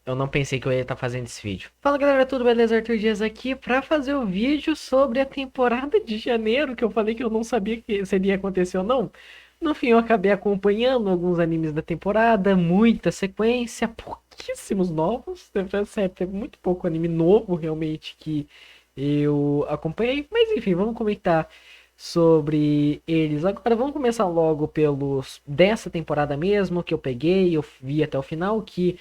Eu não pensei que eu ia estar fazendo esse vídeo. Fala galera, tudo beleza? Arthur Dias aqui pra fazer o vídeo sobre a temporada de janeiro, que eu falei que eu não sabia que seria acontecer ou não. No fim, eu acabei acompanhando alguns animes da temporada, muita sequência, pouquíssimos novos. Teve muito pouco anime novo realmente que eu acompanhei. Mas enfim, vamos comentar sobre eles. Agora vamos começar logo pelos dessa temporada mesmo, que eu peguei, eu vi até o final, que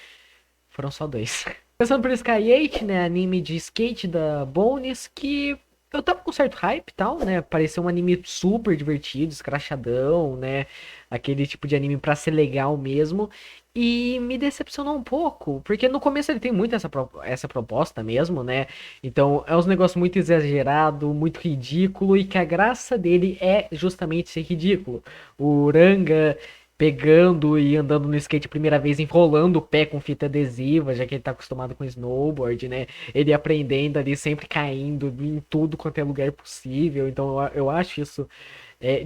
foram só dois. Começando por Sky 8, né? Anime de skate da Bones, que eu tava com certo hype e tal, né? Pareceu um anime super divertido, escrachadão, né? Aquele tipo de anime pra ser legal mesmo. E me decepcionou um pouco, porque no começo ele tem muito essa proposta mesmo, né? Então é uns negócios muito exagerado, muito ridículo, e que a graça dele é justamente ser ridículo. O Uranga pegando e andando no skate a primeira vez, enrolando o pé com fita adesiva, já que ele tá acostumado com snowboard, né? Ele aprendendo ali, sempre caindo em tudo quanto é lugar possível. Então eu acho isso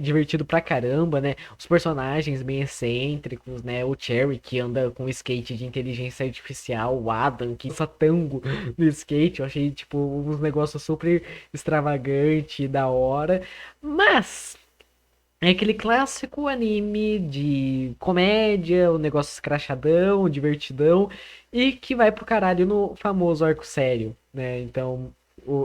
divertido pra caramba, né? Os personagens bem excêntricos, né? O Cherry que anda com skate de inteligência artificial, o Adam que dança tango no skate. Eu achei, tipo, uns negócios super extravagante, da hora. Mas é aquele clássico anime de comédia, o negócio escrachadão, divertidão, e que vai pro caralho no famoso arco sério, né? Então,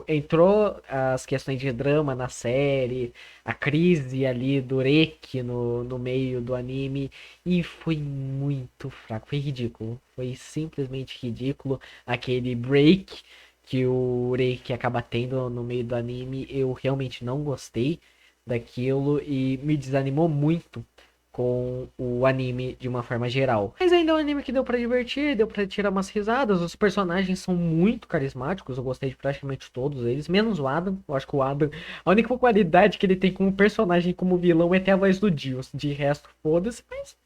entrou as questões de drama na série, a crise ali do Reki no meio do anime, e foi muito fraco, foi ridículo, foi simplesmente ridículo. Aquele break que o Reki acaba tendo no meio do anime, eu realmente não gostei daquilo e me desanimou muito com o anime de uma forma geral. Mas ainda é um anime que deu pra divertir, deu pra tirar umas risadas. Os personagens são muito carismáticos, eu gostei de praticamente todos eles, menos o Adam. Eu acho que o Adam, a única qualidade que ele tem como personagem, como vilão, é ter a voz do Dio. De resto, foda-se, mas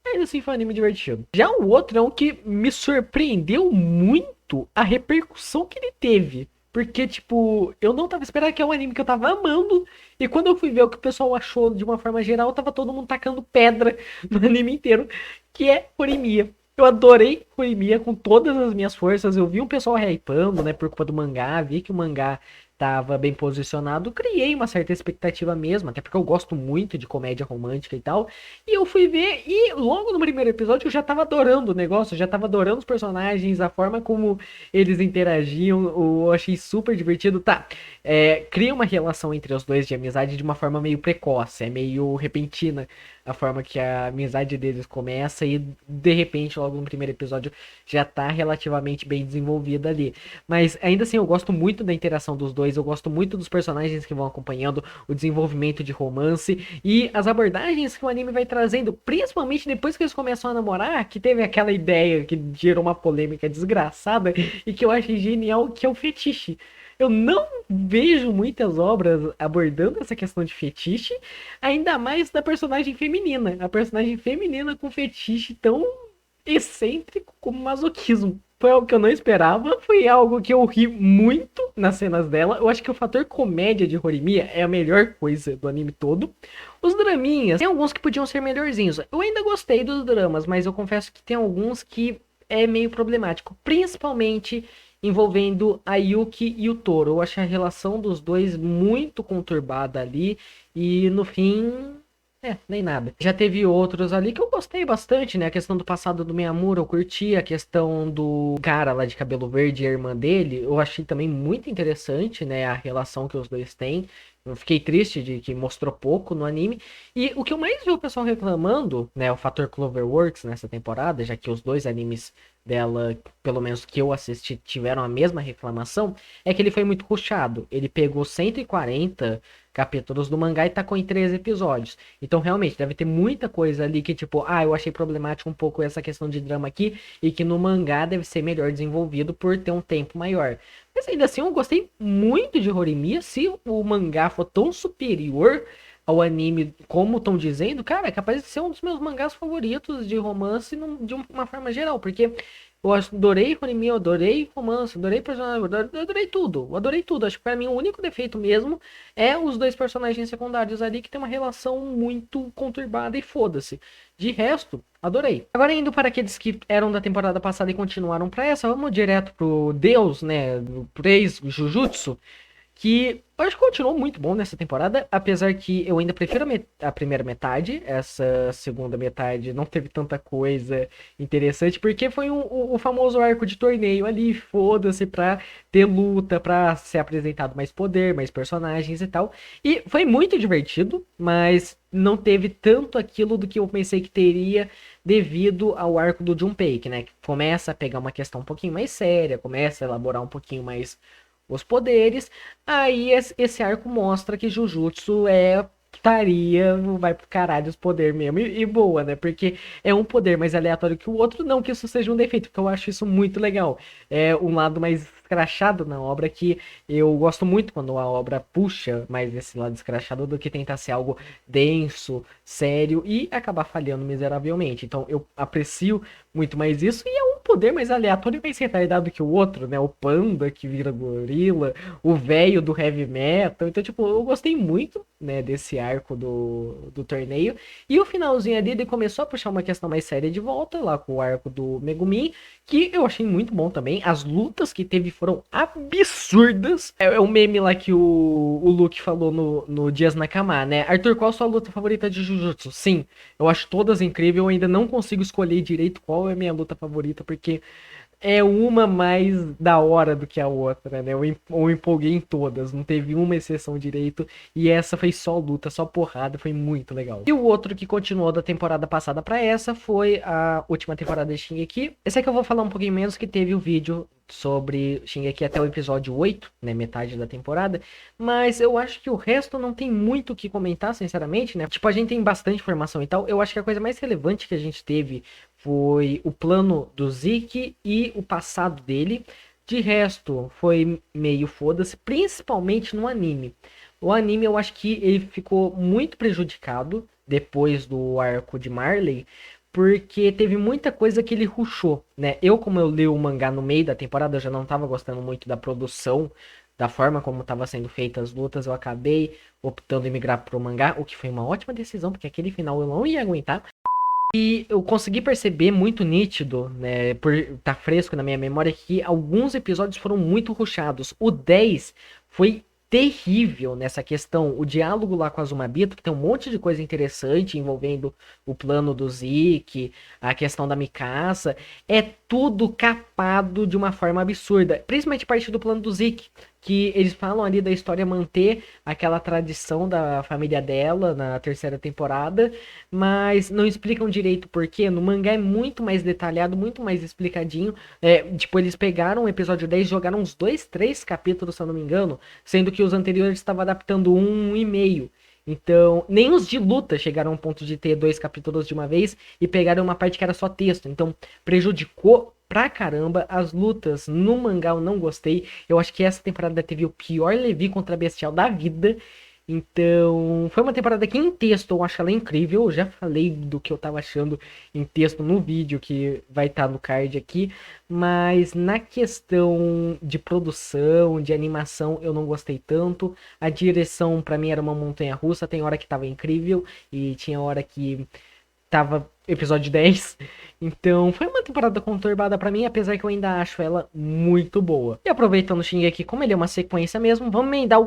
ainda assim foi um anime divertido. Já o outro é um que me surpreendeu muito a repercussão que ele teve. Porque, tipo, eu não tava esperando, que é um anime que eu tava amando. E quando eu fui ver o que o pessoal achou de uma forma geral, tava todo mundo tacando pedra no anime inteiro. Que é Horimiya. Eu adorei Horimiya com todas as minhas forças. Eu vi um pessoal hypando, né, por culpa do mangá. Vi que o mangá tava bem posicionado. Criei uma certa expectativa mesmo, até porque eu gosto muito de comédia romântica e tal. E eu fui ver, e logo no primeiro episódio eu já tava adorando o negócio, eu já tava adorando os personagens, a forma como eles interagiam, eu achei super divertido. Tá, cria uma relação entre os dois de amizade de uma forma meio precoce, é meio repentina a forma que a amizade deles começa e de repente, logo no primeiro episódio, já tá relativamente bem desenvolvida ali. Mas ainda assim, eu gosto muito da interação dos dois, eu gosto muito dos personagens que vão acompanhando, o desenvolvimento de romance e as abordagens que o anime vai trazendo, principalmente depois que eles começam a namorar, que teve aquela ideia que gerou uma polêmica desgraçada e que eu achei genial, que é o fetiche. Eu não vejo muitas obras abordando essa questão de fetiche, ainda mais da personagem feminina. A personagem feminina com fetiche tão excêntrico como masoquismo. Foi algo que eu não esperava, foi algo que eu ri muito nas cenas dela. Eu acho que o fator comédia de Horimiya é a melhor coisa do anime todo. Os draminhas, tem alguns que podiam ser melhorzinhos. Eu ainda gostei dos dramas, mas eu confesso que tem alguns que é meio problemático, principalmente envolvendo a Yuki e o Toro. Eu acho a relação dos dois muito conturbada ali e no fim nem nada. Já teve outros ali que eu gostei bastante, né? A questão do passado do Miyamura, eu curti. A questão do cara lá de cabelo verde e a irmã dele, eu achei também muito interessante, né? A relação que os dois têm. Eu fiquei triste de que mostrou pouco no anime. E o que eu mais vi o pessoal reclamando, né? O fator Cloverworks nessa temporada, já que os dois animes dela, pelo menos que eu assisti, tiveram a mesma reclamação, é que ele foi muito rushado. Ele pegou 140 capítulos do mangá e tacou em 13 episódios. Então, realmente, deve ter muita coisa ali que, tipo, eu achei problemático um pouco essa questão de drama aqui, e que no mangá deve ser melhor desenvolvido por ter um tempo maior. Mas ainda assim, eu gostei muito de Horimiya. Se o mangá for tão superior ao anime, como estão dizendo, cara, é capaz de ser um dos meus mangás favoritos de romance de uma forma geral, porque Eu adorei anime, eu adorei romance, adorei personagem, eu adorei tudo, eu adorei tudo. Acho que pra mim o único defeito mesmo é os dois personagens secundários ali que tem uma relação muito conturbada e foda-se. De resto, adorei. Agora indo para aqueles que eram da temporada passada e continuaram pra essa, vamos direto pro Deus, né, pro ex-Jujutsu que eu acho que continuou muito bom nessa temporada, apesar que eu ainda prefiro a primeira metade, essa segunda metade não teve tanta coisa interessante, porque foi o famoso arco de torneio ali, foda-se, pra ter luta, pra ser apresentado mais poder, mais personagens e tal, e foi muito divertido, mas não teve tanto aquilo do que eu pensei que teria devido ao arco do Junpei, que, né, começa a pegar uma questão um pouquinho mais séria, começa a elaborar um pouquinho mais os poderes. Aí esse arco mostra que Jujutsu é putaria, vai pro caralho os poderes mesmo. E boa, né? Porque é um poder mais aleatório que o outro, não que isso seja um defeito, porque eu acho isso muito legal. É um lado mais escrachado na obra que eu gosto muito quando a obra puxa mais esse lado escrachado do que tentar ser algo denso, sério e acabar falhando miseravelmente. Então eu aprecio muito mais isso e é um poder mais aleatório e mais retardado que o outro, né? O panda que vira gorila, o velho do heavy metal. Então, tipo, eu gostei muito, né, desse arco do torneio. E o finalzinho ali, ele começou a puxar uma questão mais séria de volta, lá com o arco do Megumin, que eu achei muito bom também. As lutas que teve foram absurdas. É o meme lá que o Luke falou no Dias Nakama, né? Arthur, qual a sua luta favorita de Jujutsu? Sim, eu acho todas incríveis. Eu ainda não consigo escolher direito qual é a minha luta favorita, porque é uma mais da hora do que a outra, né? Eu empolguei em todas, não teve uma exceção direito. E essa foi só luta, só porrada, foi muito legal. E o outro que continuou da temporada passada pra essa foi a última temporada de Shingeki. Esse aqui eu vou falar um pouquinho menos, que teve o vídeo sobre Shingeki até o episódio 8, né, metade da temporada, mas eu acho que o resto não tem muito o que comentar, sinceramente, né? Tipo, a gente tem bastante informação e tal. Eu acho que a coisa mais relevante que a gente teve foi o plano do Zeke e o passado dele. De resto, foi meio foda-se, principalmente no anime. O anime eu acho que ele ficou muito prejudicado depois do arco de Marley, porque teve muita coisa que ele rushou, né? Como eu li o mangá no meio da temporada, eu já não tava gostando muito da produção, da forma como tava sendo feitas as lutas, eu acabei optando em migrar pro mangá, o que foi uma ótima decisão, porque aquele final eu não ia aguentar. E eu consegui perceber muito nítido, né, por estar fresco na minha memória, que alguns episódios foram muito rushados. O 10 foi terrível nessa questão. O diálogo lá com a Azumabito, que tem um monte de coisa interessante envolvendo o plano do Zeke, a questão da Mikasa, é tudo capado de uma forma absurda. Principalmente parte do plano do Zeke, que eles falam ali da história manter aquela tradição da família dela na terceira temporada, mas não explicam direito porque no mangá é muito mais detalhado, muito mais explicadinho. Tipo, eles pegaram o episódio 10 e jogaram uns 2, 3 capítulos, se eu não me engano, sendo que os anteriores estavam adaptando um e meio. Então, nem os de luta chegaram ao ponto de ter 2 capítulos de uma vez e pegaram uma parte que era só texto. Então, prejudicou pra caramba as lutas no mangá. Eu não gostei. Eu acho que essa temporada teve o pior Levi contra Bestial da vida. Então, foi uma temporada que em texto eu acho ela incrível. Eu já falei do que eu tava achando em texto no vídeo que vai estar no card aqui. Mas na questão de produção, de animação, eu não gostei tanto. A direção pra mim era uma montanha-russa. Tem hora que tava incrível e tinha hora que tava episódio 10. Então, foi uma temporada conturbada pra mim, apesar que eu ainda acho ela muito boa. E aproveitando o Shingeki, como ele é uma sequência mesmo, vamos emendar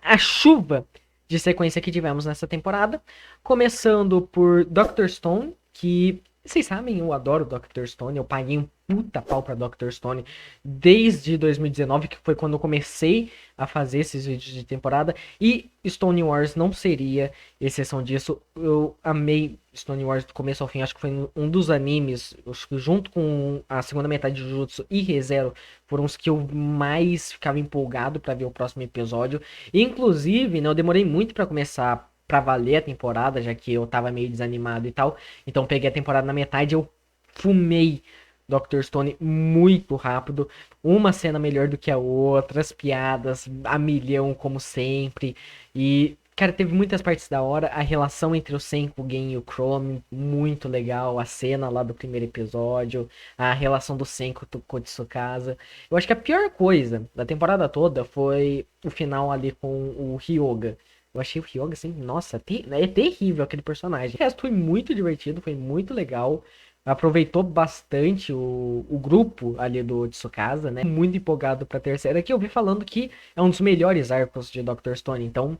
a chuva de sequência que tivemos nessa temporada. Começando por Dr. Stone, que vocês sabem, eu adoro Dr. Stone, eu paguei um puta pau pra Dr. Stone desde 2019, que foi quando eu comecei a fazer esses vídeos de temporada, e Stone Wars não seria exceção disso. Eu amei Stone Wars do começo ao fim, acho que foi um dos animes, acho que junto com a segunda metade de Jujutsu e Re:Zero, foram os que eu mais ficava empolgado pra ver o próximo episódio. Inclusive, né, eu demorei muito pra começar pra valer a temporada, já que eu tava meio desanimado e tal. Então peguei a temporada na metade, eu fumei Dr. Stone muito rápido. Uma cena melhor do que a outra, as piadas a milhão como sempre. E Cara, teve muitas partes da hora. A relação entre o Senku, o Gen e o Chrome, muito legal. A cena lá do primeiro episódio. A relação do Senku com o Tsukasa. Eu acho que a pior coisa da temporada toda foi o final ali com o Ryoga. Eu achei o Ryoga, assim, nossa, é terrível aquele personagem. O resto foi muito divertido, foi muito legal. Aproveitou bastante o grupo ali do Tsukasa, né? Muito empolgado pra terceira, que eu vi falando que é um dos melhores arcos de Dr. Stone. Então,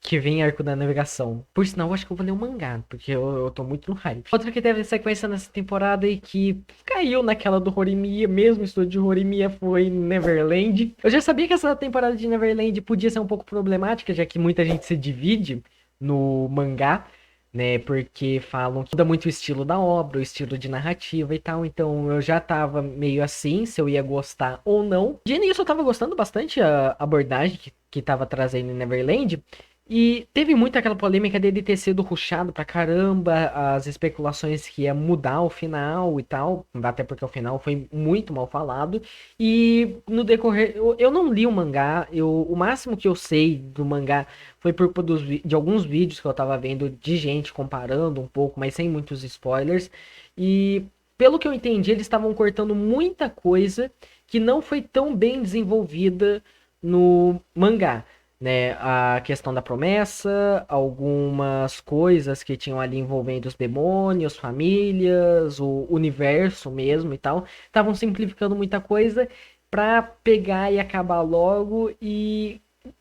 que vem arco da navegação. Por sinal, eu acho que eu vou ler o mangá, porque eu tô muito no hype. Outro que teve sequência nessa temporada e que caiu naquela do Horimiya, mesmo estúdio de Horimiya, foi Neverland. Eu já sabia que essa temporada de Neverland podia ser um pouco problemática, já que muita gente se divide no mangá, né? Porque falam que muda muito o estilo da obra, o estilo de narrativa e tal. Então eu já tava meio assim, se eu ia gostar ou não. De início eu tava gostando bastante a abordagem que tava trazendo em Neverland. E teve muito aquela polêmica dele ter sido rushado pra caramba, as especulações que ia mudar o final e tal, até porque o final foi muito mal falado. E no decorrer, eu não li o mangá, o máximo que eu sei do mangá foi por culpa de alguns vídeos que eu tava vendo de gente comparando um pouco, mas sem muitos spoilers. E pelo que eu entendi, eles estavam cortando muita coisa que não foi tão bem desenvolvida no mangá, né, a questão da promessa, algumas coisas que tinham ali envolvendo os demônios, famílias, o universo mesmo e tal, estavam simplificando muita coisa pra pegar e acabar logo e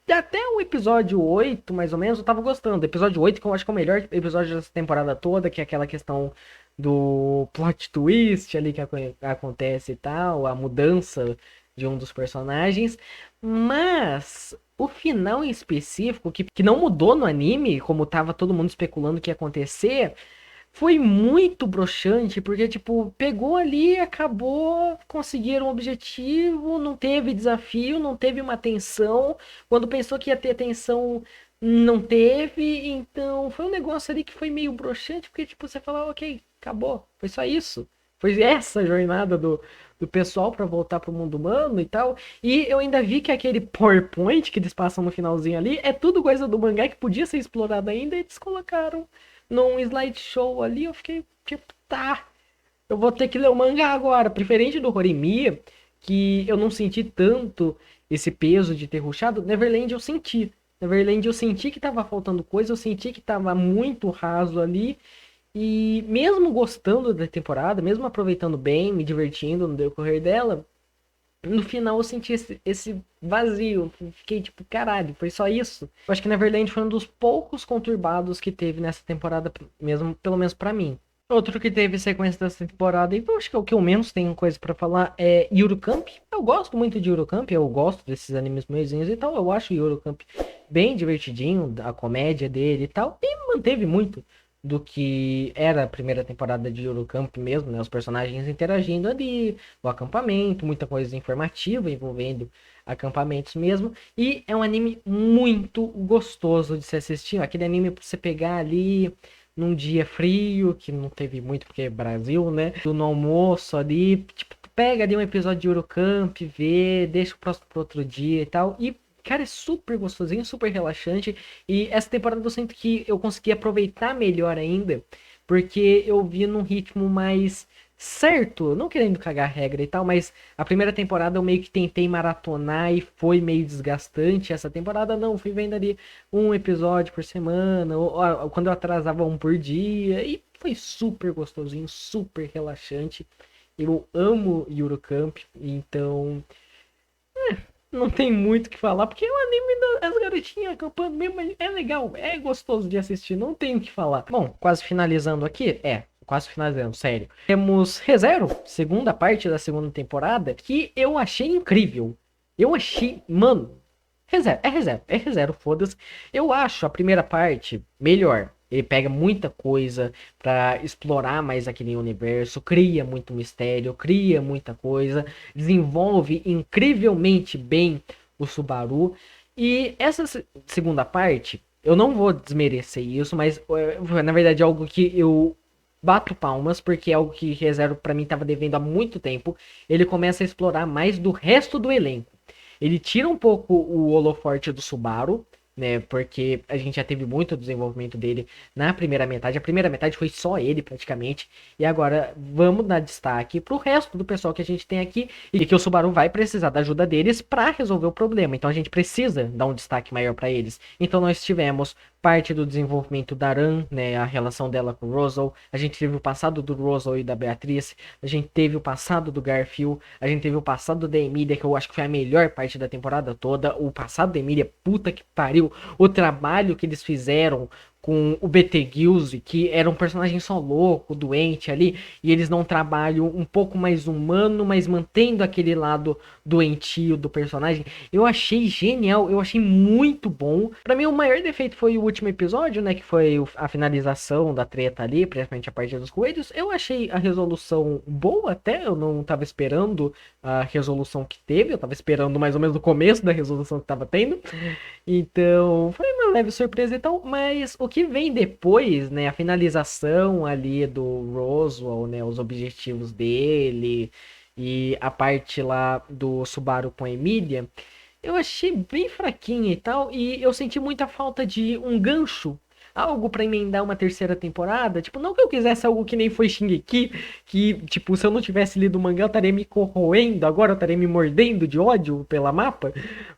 até o episódio 8 mais ou menos, eu tava gostando. Episódio 8 que eu acho que é o melhor episódio dessa temporada toda, que é aquela questão do plot twist ali que acontece e tal, a mudança de um dos personagens, mas o final em específico, que não mudou no anime, como tava todo mundo especulando que ia acontecer, foi muito broxante, porque, tipo, pegou ali, acabou, conseguiram o objetivo, não teve desafio, não teve uma tensão. Quando pensou que ia ter tensão, não teve. Então, foi um negócio ali que foi meio broxante, porque, tipo, você fala, ok, acabou, foi só isso. Foi essa jornada do pessoal pra voltar pro mundo humano e tal. E eu ainda vi que aquele PowerPoint que eles passam no finalzinho ali é tudo coisa do mangá que podia ser explorado ainda e eles colocaram num slideshow ali. Eu fiquei tipo, tá, eu vou ter que ler o mangá agora. Diferente do Horimiya, que eu não senti tanto esse peso de ter rushado, Neverland eu senti. Neverland eu senti que tava faltando coisa, eu senti que tava muito raso ali. E mesmo gostando da temporada, mesmo aproveitando bem, me divertindo no decorrer dela, no final eu senti esse vazio. Fiquei tipo, caralho, foi só isso? Eu acho que Neverland foi um dos poucos conturbados que teve nessa temporada, mesmo, pelo menos pra mim. Outro que teve sequência dessa temporada, e eu acho que é o que eu menos tenho coisa pra falar, é Yuru Camp. Eu gosto muito de Yuru Camp, eu gosto desses animes meiozinhos e tal. Eu acho Yuru Camp bem divertidinho, a comédia dele e tal. E manteve muito do que era a primeira temporada de Yuru Camp mesmo, né? Os personagens interagindo ali, o acampamento, muita coisa informativa envolvendo acampamentos mesmo. E é um anime muito gostoso de se assistir. Aquele anime pra você pegar ali num dia frio, que não teve muito porque é Brasil, né? No almoço ali, tipo, pega ali um episódio de Eurocamp, vê, deixa o próximo pro outro dia e tal. E, cara, é super gostosinho, super relaxante. E essa temporada eu sinto que eu consegui aproveitar melhor ainda, porque eu vi num ritmo mais certo, não querendo cagar regra e tal, mas a primeira temporada eu meio que tentei maratonar e foi meio desgastante. Essa temporada não, fui vendo ali um episódio por semana, ou quando eu atrasava um por dia, e foi super gostosinho, super relaxante. Eu amo Eurocamp, então não tem muito o que falar, porque é um anime das garotinhas acampando mesmo, é legal, é gostoso de assistir, não tem o que falar. Bom, quase finalizando aqui, quase finalizando, sério. Temos ReZero, segunda parte da segunda temporada, que eu achei incrível. Eu achei, mano, ReZero, foda-se. Eu acho a primeira parte melhor. Ele pega muita coisa pra explorar mais aquele universo, cria muito mistério, cria muita coisa, desenvolve incrivelmente bem o Subaru. E essa segunda parte, eu não vou desmerecer isso, mas na verdade é algo que eu bato palmas, porque é algo que ReZero pra mim tava devendo há muito tempo. Ele começa a explorar mais do resto do elenco. Ele tira um pouco o holoforte do Subaru, né? Porque a gente já teve muito desenvolvimento dele na primeira metade. A primeira metade foi só ele, praticamente. E agora vamos dar destaque pro resto do pessoal que a gente tem aqui e que o Subaru vai precisar da ajuda deles para resolver o problema. Então a gente precisa dar um destaque maior para eles. Então nós tivemos parte do desenvolvimento da Ran, né, a relação dela com o Rosal. A gente teve o passado do Rosal e da Beatriz. A gente teve o passado do Garfield. A gente teve o passado da Emília, que eu acho que foi a melhor parte da temporada toda. O passado da Emília, puta que pariu. O trabalho que eles fizeram com o Betelgeuse, que era um personagem só louco, doente ali, e eles não trabalham um pouco mais humano, mas mantendo aquele lado doentio do personagem. Eu achei genial, eu achei muito bom. Pra mim, o maior defeito foi o último episódio, né, que foi a finalização da treta ali, principalmente a parte dos coelhos. Eu achei a resolução boa até, eu não tava esperando a resolução que teve, eu tava esperando mais ou menos o começo da resolução que tava tendo. Então, foi uma leve surpresa e tal, mas o que vem depois, né, a finalização ali do Roswell, né, os objetivos dele e a parte lá do Subaru com a Emília, eu achei bem fraquinha e tal, e eu senti muita falta de um gancho, algo pra emendar uma terceira temporada. Tipo, não que eu quisesse algo que nem foi Shingeki, que, tipo, se eu não tivesse lido o mangá, eu estaria me corroendo, agora eu estaria me mordendo de ódio pela mapa.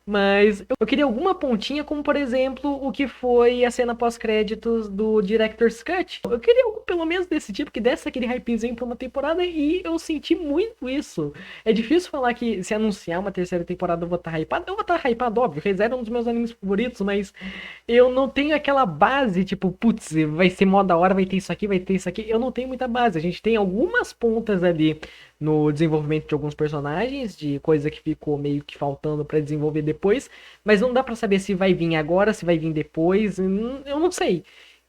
Mas eu queria alguma pontinha, como por exemplo, o que foi a cena pós-créditos do Director's Cut. Eu queria algo pelo menos desse tipo, que desse aquele hypezinho pra uma temporada, e eu senti muito isso. É difícil falar que se anunciar uma terceira temporada eu vou estar hypado. Eu vou estar hypado, óbvio, Re:Zero é um dos meus animes favoritos, mas eu não tenho aquela base, tipo, putz, vai ser mó da hora, vai ter isso aqui, vai ter isso aqui. Eu não tenho muita base. A gente tem algumas pontas ali no desenvolvimento de alguns personagens, de coisa que ficou meio que faltando pra desenvolver depois, mas não dá pra saber se vai vir agora, se vai vir depois, eu não sei.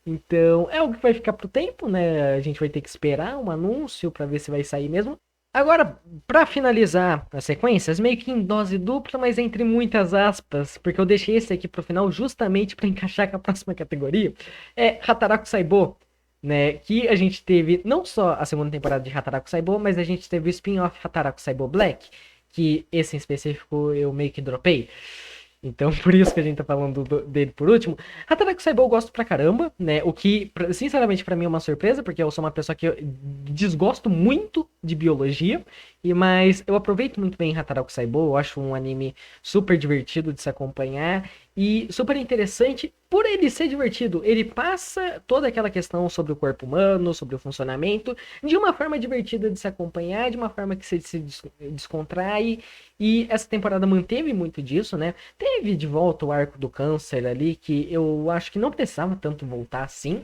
Então, é algo que vai ficar pro tempo, né? A gente vai ter que esperar um anúncio pra ver se vai sair mesmo. Agora, pra finalizar as sequências, meio que em dose dupla, mas entre muitas aspas, porque eu deixei esse aqui pro final justamente pra encaixar com a próxima categoria, é Hataraku Saibou, né? Que a gente teve não só a segunda temporada de Hataraku Saibou, mas a gente teve o spin-off Hataraku Saibou Black, que esse em específico eu meio que dropei. Então, por isso que a gente tá falando dele por último. Hataraku Saibou eu gosto pra caramba, né? O que, sinceramente, pra mim é uma surpresa, porque eu sou uma pessoa que eu desgosto muito de biologia, mas eu aproveito muito bem Hataraku Saibou, eu acho um anime super divertido de se acompanhar e super interessante por ele ser divertido. Ele passa toda aquela questão sobre o corpo humano, sobre o funcionamento, de uma forma divertida de se acompanhar, de uma forma que se descontrai. E essa temporada manteve muito disso, né? Teve de volta o arco do câncer ali, que eu acho que não precisava tanto voltar assim.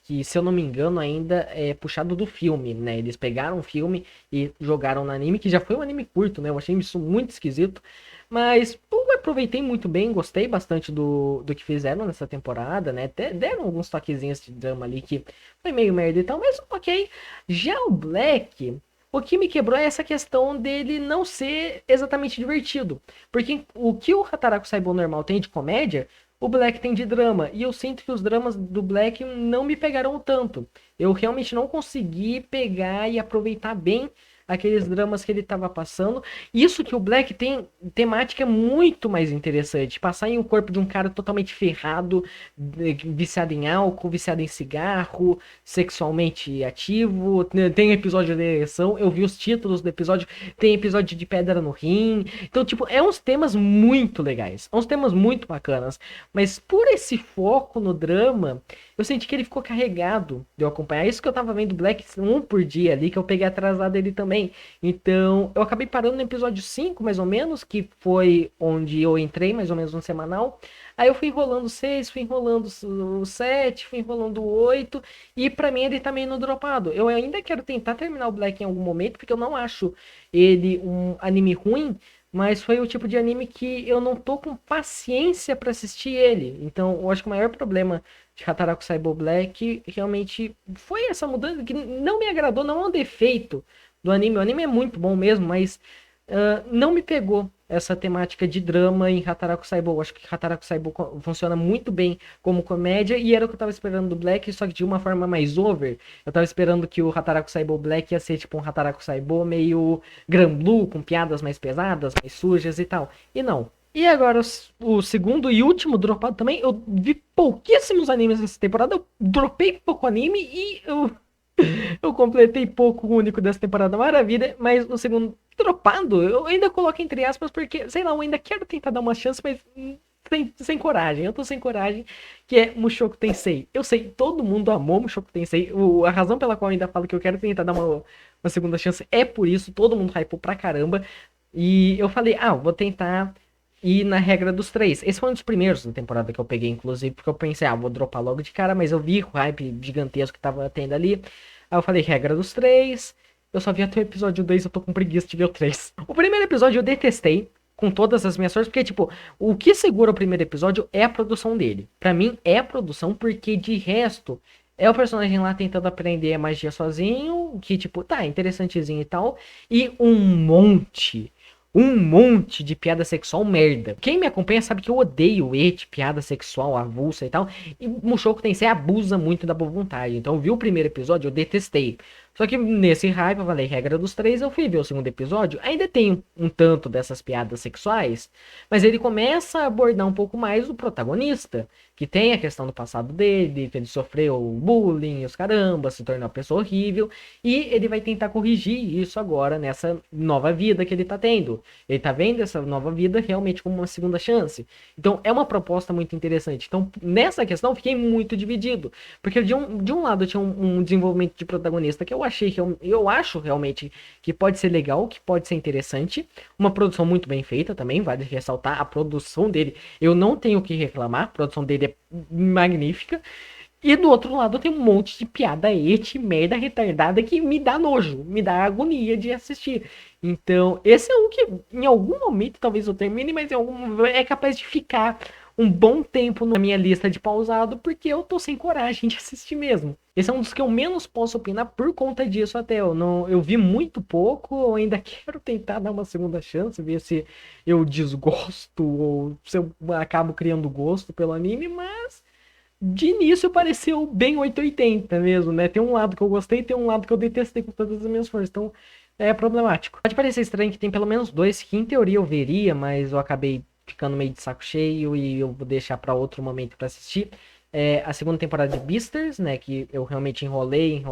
Que, se eu não me engano, ainda é puxado do filme, né? Eles pegaram o filme e jogaram no anime, que já foi um anime curto, né? Eu achei isso muito esquisito. Mas eu aproveitei muito bem, gostei bastante do que fizeram nessa temporada, né? Até deram alguns toquezinhos de drama ali que foi meio merda e tal, mas ok. Já o Black, o que me quebrou é essa questão dele não ser exatamente divertido. Porque o que o Hataraku Saibou normal tem de comédia, o Black tem de drama. E eu sinto que os dramas do Black não me pegaram tanto. Eu realmente não consegui pegar e aproveitar bem aqueles dramas que ele estava passando. Isso que o Black tem temática muito mais interessante. Passar em um corpo de um cara totalmente ferrado, viciado em álcool, viciado em cigarro, sexualmente ativo. Tem episódio de ereção. Eu vi os títulos do episódio. Tem episódio de pedra no rim. Então, tipo, é uns temas muito legais. É uns temas muito bacanas. Mas por esse foco no drama, eu senti que ele ficou carregado de eu acompanhar. Isso que eu tava vendo Black um por dia ali, que eu peguei atrasado ele também. Então, eu acabei parando no episódio 5 mais ou menos, que foi onde eu entrei, mais ou menos no semanal. Aí eu fui enrolando o 6, fui enrolando o 7, fui enrolando o 8, e pra mim ele tá meio no dropado. Eu ainda quero tentar terminar o Black em algum momento, porque eu não acho ele um anime ruim, mas foi o tipo de anime que eu não tô com paciência pra assistir ele. Então, eu acho que o maior problema de Hataraku Saibou Black realmente foi essa mudança que não me agradou, não é um defeito do anime. O anime é muito bom mesmo, mas não me pegou essa temática de drama em Hataraku Saibou. Eu acho que Hataraku Saibou funciona muito bem como comédia e era o que eu tava esperando do Black, só que de uma forma mais over. Eu tava esperando que o Hataraku Saibou Black ia ser tipo um Hataraku Saibou meio Granblue, com piadas mais pesadas, mais sujas e tal. E não. E agora, o segundo e último dropado também, eu vi pouquíssimos animes nessa temporada, eu dropei pouco anime e eu completei pouco único dessa temporada, maravilha, mas o segundo dropado, eu ainda coloco entre aspas, porque, sei lá, eu ainda quero tentar dar uma chance, mas sem coragem, eu tô sem coragem, que é Mushoku Tensei. Eu sei, todo mundo amou Mushoku Tensei, a razão pela qual eu ainda falo que eu quero tentar dar uma segunda chance é por isso, todo mundo hypou pra caramba, e eu falei, eu vou tentar ir na regra dos três. Esse foi um dos primeiros da temporada que eu peguei, inclusive, porque eu pensei, vou dropar logo de cara, mas eu vi o hype gigantesco que tava tendo ali. Aí eu falei, regra dos três. Eu só vi até o episódio 2, eu tô com preguiça de ver o 3. O primeiro episódio eu detestei, com todas as minhas sortes, porque, tipo, o que segura o primeiro episódio é a produção dele. Pra mim, é a produção, porque de resto, é o personagem lá tentando aprender a magia sozinho, que, tipo, tá, interessantezinho e tal, e um monte de piada sexual merda. Quem me acompanha sabe que eu odeio piada sexual, avulsa e tal. E Mushoku Tensei abusa muito da boa vontade. Então, eu vi o primeiro episódio, eu detestei. Só que nesse hype, eu falei, regra dos três, eu fui ver o segundo episódio. Ainda tem um tanto dessas piadas sexuais, mas ele começa a abordar um pouco mais o protagonista, que tem a questão do passado dele, que ele sofreu bullying, os caramba, se tornou uma pessoa horrível, e ele vai tentar corrigir isso agora nessa nova vida que ele tá tendo. Ele tá vendo essa nova vida realmente como uma segunda chance. Então é uma proposta muito interessante. Então, nessa questão, eu fiquei muito dividido. Porque de um lado tinha um desenvolvimento de protagonista que eu achei que eu acho realmente que pode ser legal, que pode ser interessante. Uma produção muito bem feita também, vale ressaltar a produção dele. Eu não tenho o que reclamar, a produção dele é magnífica. E do outro lado tem um monte de piada merda retardada que me dá nojo, me dá agonia de assistir. Então, esse é um que em algum momento talvez eu termine, mas é capaz de ficar um bom tempo na minha lista de pausado, porque eu tô sem coragem de assistir mesmo. Esse é um dos que eu menos posso opinar por conta disso até. Eu vi muito pouco, eu ainda quero tentar dar uma segunda chance, ver se eu desgosto ou se eu acabo criando gosto pelo anime, mas de início pareceu bem 880 mesmo, né? Tem um lado que eu gostei, tem um lado que eu detestei com todas as minhas forças. Então é problemático. Pode parecer estranho que tem pelo menos dois que em teoria eu veria, mas eu acabei ficando meio de saco cheio e eu vou deixar para outro momento para assistir. É a segunda temporada de Beastars, né? Que eu realmente enrolei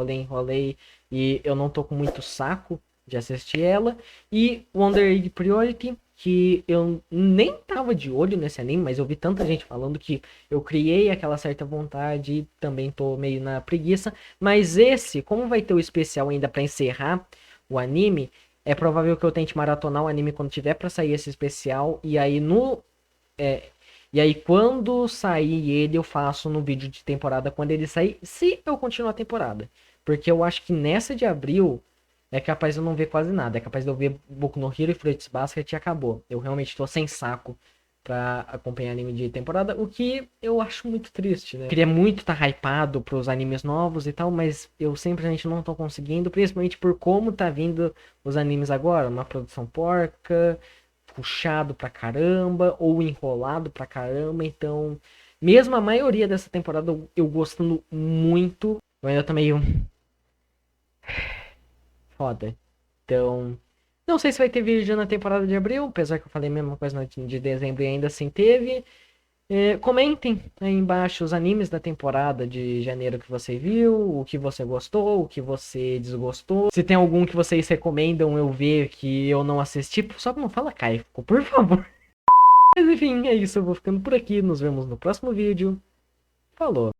e eu não tô com muito saco de assistir ela. E Wonder Egg Priority, que eu nem tava de olho nesse anime, mas eu vi tanta gente falando que eu criei aquela certa vontade e também tô meio na preguiça. Mas esse, como vai ter o especial ainda pra encerrar o anime, é provável que eu tente maratonar o anime quando tiver pra sair esse especial. E aí é, e aí quando sair ele, eu faço no vídeo de temporada quando ele sair, se eu continuar a temporada. Porque eu acho que nessa de abril é capaz de eu não ver quase nada. É capaz de eu ver Boku no Hero e Fruits Basket e acabou. Eu realmente tô sem saco pra acompanhar anime de temporada, o que eu acho muito triste, né? Queria muito estar hypado pros animes novos e tal, mas eu simplesmente não tô conseguindo, principalmente por como tá vindo os animes agora. Uma produção porca, puxado pra caramba, ou enrolado pra caramba, então... Mesmo a maioria dessa temporada eu gostando muito, eu ainda tô meio foda. Então, não sei se vai ter vídeo na temporada de abril, apesar que eu falei a mesma coisa de dezembro e ainda assim teve. Comentem aí embaixo os animes da temporada de janeiro que você viu, o que você gostou, o que você desgostou. Se tem algum que vocês recomendam eu ver que eu não assisti, só não fala Caio, por favor. Mas enfim, é isso, eu vou ficando por aqui, nos vemos no próximo vídeo. Falou!